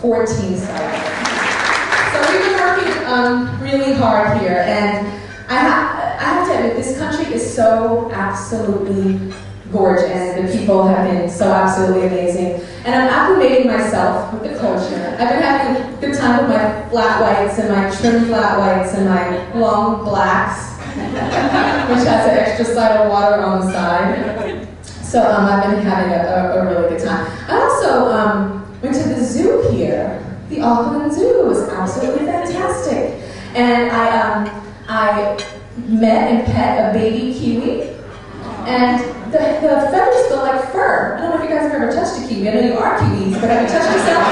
14 cycles. So we've been working really hard here, and I have to admit, this country is so absolutely gorgeous. The people have been so absolutely amazing. And I'm acclimating myself with the culture. I've been having a good time with my flat whites and my trim flat whites and my long blacks, which has an extra side of water on the side. So I've been having a really good time. I also went to the zoo here. The Auckland Zoo was absolutely fantastic. And I met and pet a baby kiwi. And the feathers feel like fur. I don't know if you guys have ever touched a kiwi. I know you are kiwis, but have you touched yourself?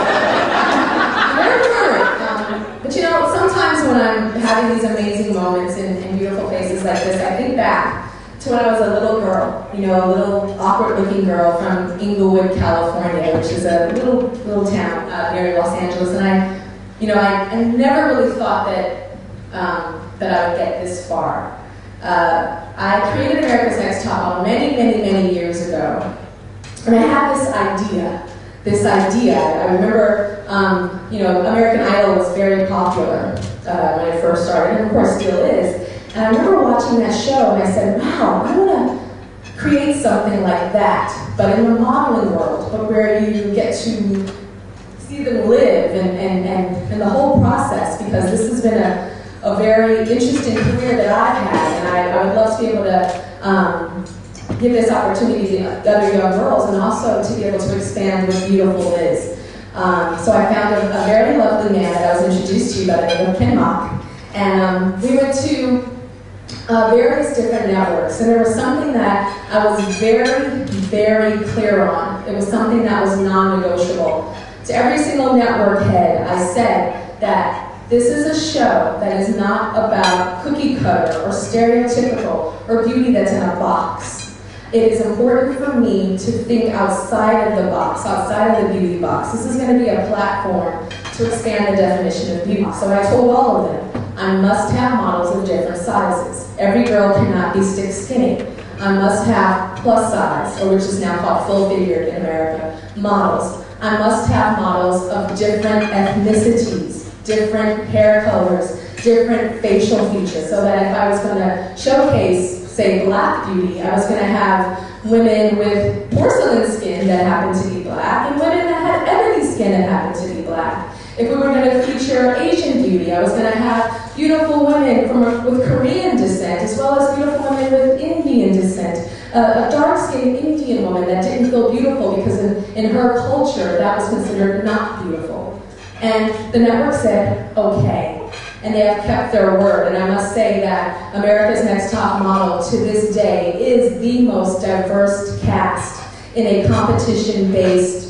Very furry. But you know, sometimes when I'm having these amazing moments in beautiful places like this, I think back to when I was a little girl, you know, a little awkward-looking girl from Inglewood, California, which is a little town near Los Angeles, and I never really thought that I would get this far. I created America's Next Top Model many years ago, and I had this idea. I remember, American Idol was very popular when I first started, and of course still is. And I remember watching that show, and I said, wow, I want to create something like that, but in the modeling world, but where you get to see them live and the whole process, because this has been a very interesting career that I've had, and I would love to be able to give this opportunity to other young girls, and also to be able to expand what beautiful is. So I found a very lovely man that I was introduced to by the name of Ken Mock, and we went to various different networks, and there was something that I was very clear on. It was something that was non-negotiable. To every single network head, I said that this is a show that is not about cookie cutter or stereotypical or beauty that's in a box. It is important for me to think outside of the box, outside of the beauty box. This is going to be a platform to expand the definition of beauty. So I told all of them, I must have models of different sizes. Every girl cannot be stick skinny. I must have plus size, or which is now called full figured in America, models. I must have models of different ethnicities, different hair colors, different facial features, so that if I was going to showcase, say, black beauty, I was going to have women with porcelain skin that happened to be black, and women that had ebony skin that happened to be black. If we were going to feature Asian beauty, I was going to have beautiful women with Korean descent, as well as beautiful women with Indian descent. A dark-skinned Indian woman that didn't feel beautiful because in her culture, that was considered not beautiful. And the network said, okay. And they have kept their word. And I must say that America's Next Top Model to this day is the most diverse cast in a competition-based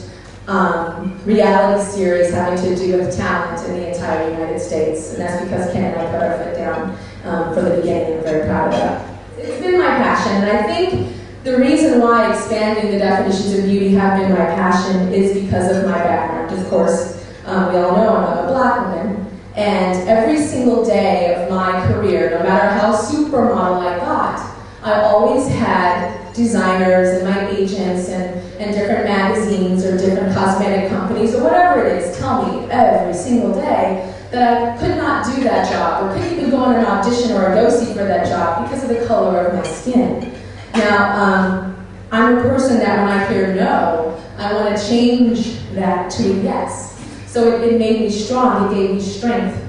reality series having to do with talent in the entire United States. And that's because Ken and I put our foot down from the beginning. I'm very proud of that. It's been my passion, and I think the reason why expanding the definitions of beauty have been my passion is because of my background. Of course, we all know I'm a black woman, and every single day of my career, no matter how supermodel I got, I always had designers and my agents and different magazines or different cosmetic companies or whatever it is tell me every single day that I could not do that job or couldn't even go on an audition or a go-see for that job because of the color of my skin. Now, I'm a person that when I hear no, I want to change that to a yes. So it made me strong, it gave me strength.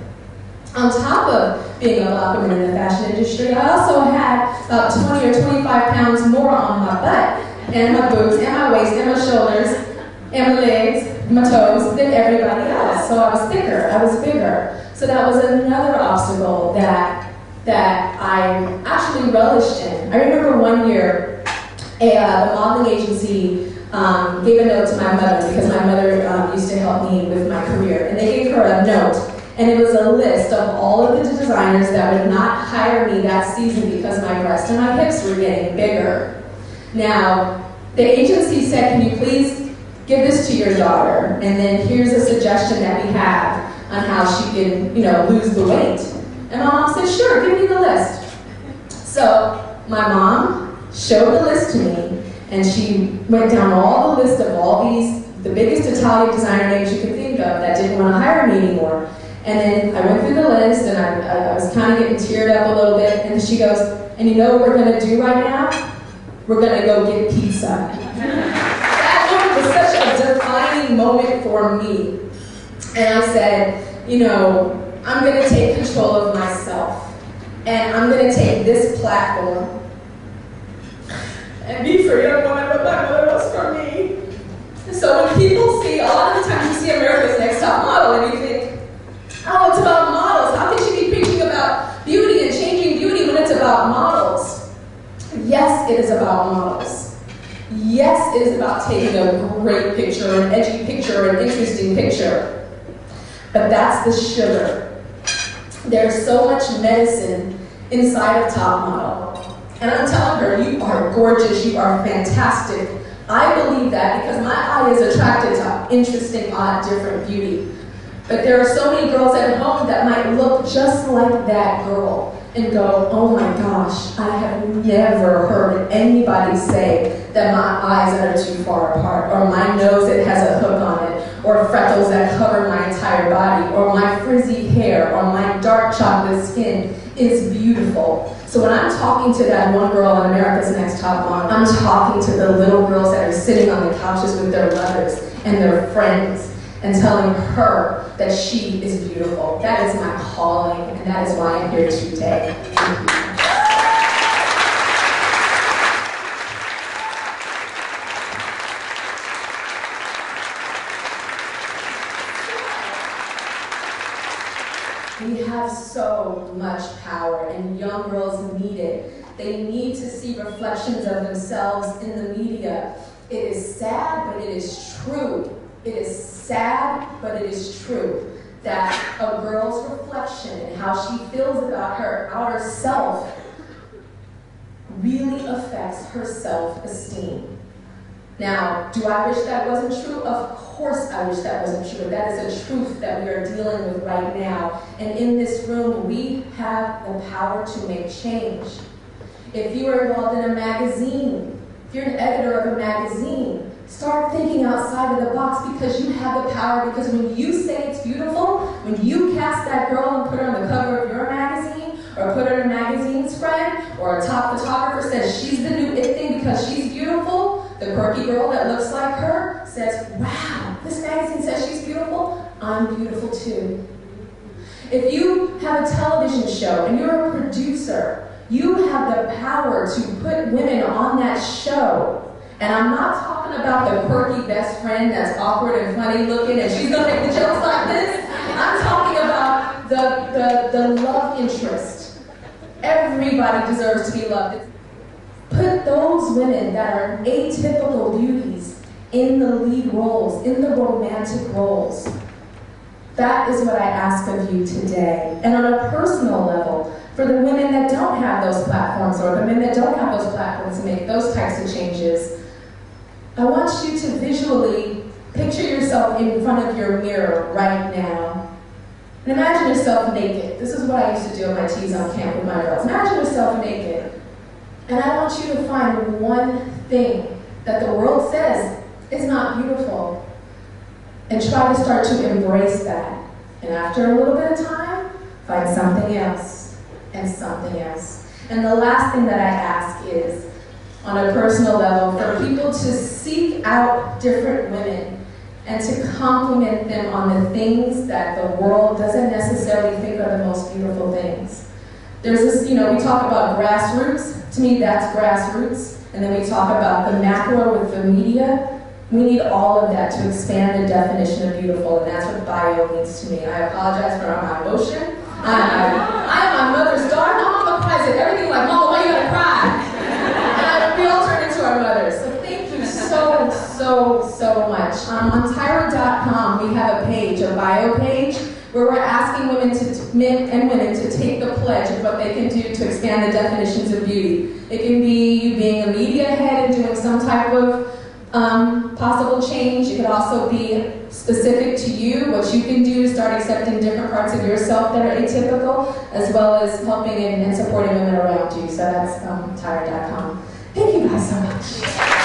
On top of being a black woman in the fashion industry, I also had about 20 or 25 pounds more on my butt, and my boobs, and my waist, and my shoulders, and my legs, my toes, than everybody else. So I was thicker, I was bigger. So that was another obstacle that I actually relished in. I remember one year, the modeling agency gave a note to my mother, because my mother used to help me with my career, and they gave her a note. And it was a list of all of the designers that would not hire me that season because my breasts and my hips were getting bigger. Now, the agency said, can you please give this to your daughter? And then here's a suggestion that we have on how she can, lose the weight. And my mom said, sure, give me the list. So my mom showed the list to me, and she went down all the list of all these the biggest Italian designer names you could think of that didn't want to hire me anymore. And then I went through the list, and I was kind of getting teared up a little bit, and she goes, and you know what we're going to do right now? We're going to go get pizza. That moment was such a defining moment for me. And I said, you know, I'm going to take control of myself, and I'm going to take this platform and be for a young woman what my mother was for me. And so when people see, a lot of the times you see America's Next Top Model, and you think, oh, it's about models. How can she be preaching about beauty and changing beauty when it's about models? Yes, it is about models. Yes, it is about taking a great picture, an edgy picture, an interesting picture. But that's the sugar. There's so much medicine inside of Top Model. And I'm telling her, you are gorgeous, you are fantastic. I believe that because my eye is attracted to interesting, odd, different beauty. But there are so many girls at home that might look just like that girl and go, oh my gosh, I have never heard anybody say that my eyes are too far apart, or my nose that has a hook on it, or freckles that cover my entire body, or my frizzy hair, or my dark chocolate skin is beautiful. So when I'm talking to that one girl on America's Next Top Model, I'm talking to the little girls that are sitting on the couches with their mothers and their friends, and telling her that she is beautiful. That is my calling, and that is why I'm here today. Thank you. We have so much power, and young girls need it. They need to see reflections of themselves in the media. It is sad, but it is true. It is sad, but it is true that a girl's reflection and how she feels about her outer self really affects her self-esteem. Now, do I wish that wasn't true? Of course I wish that wasn't true. That is a truth that we are dealing with right now. And in this room, we have the power to make change. If you are involved in a magazine, if you're an editor of a magazine, start thinking outside of the box, because you have the power. Because when you say it's beautiful, when you cast that girl and put her on the cover of your magazine, or put her in a magazine spread, or a top photographer says she's the new it thing because she's beautiful, the quirky girl that looks like her says, wow, this magazine says she's beautiful, I'm beautiful too. If you have a television show and you're a producer, you have the power to put women on that show. And I'm not talking about the quirky best friend that's awkward and funny looking and she's gonna make the jokes like this. I'm talking about the love interest. Everybody deserves to be loved. Put those women that are atypical beauties in the lead roles, in the romantic roles. That is what I ask of you today. And on a personal level, for the women that don't have those platforms, or the men that don't have those platforms to make those types of changes, I want you to visually picture yourself in front of your mirror right now. And imagine yourself naked. This is what I used to do on my tees on camp with my girls. Imagine yourself naked. And I want you to find one thing that the world says is not beautiful. And try to start to embrace that. And after a little bit of time, find something else and something else. And the last thing that I ask is, on a personal level, for people to seek out different women and to compliment them on the things that the world doesn't necessarily think are the most beautiful things. There's this, we talk about grassroots. To me, that's grassroots. And then we talk about the macro with the media. We need all of that to expand the definition of beautiful, and that's what B.I.O means to me. I apologize for my emotion. I am my mother's daughter. My mama cries at everything like, Mama, why you gotta cry? We all turn into our mothers. So thank you so much. On Tyra.com, we have a page, a B.I.O page, where we're asking men and women to take the pledge of what they can do to expand the definitions of beauty. It can be you being a media head and doing some type of possible change. It could also be specific to you, what you can do to start accepting different parts of yourself that are atypical, as well as helping and supporting women around you. So that's Tyra.com. Thank you guys so much.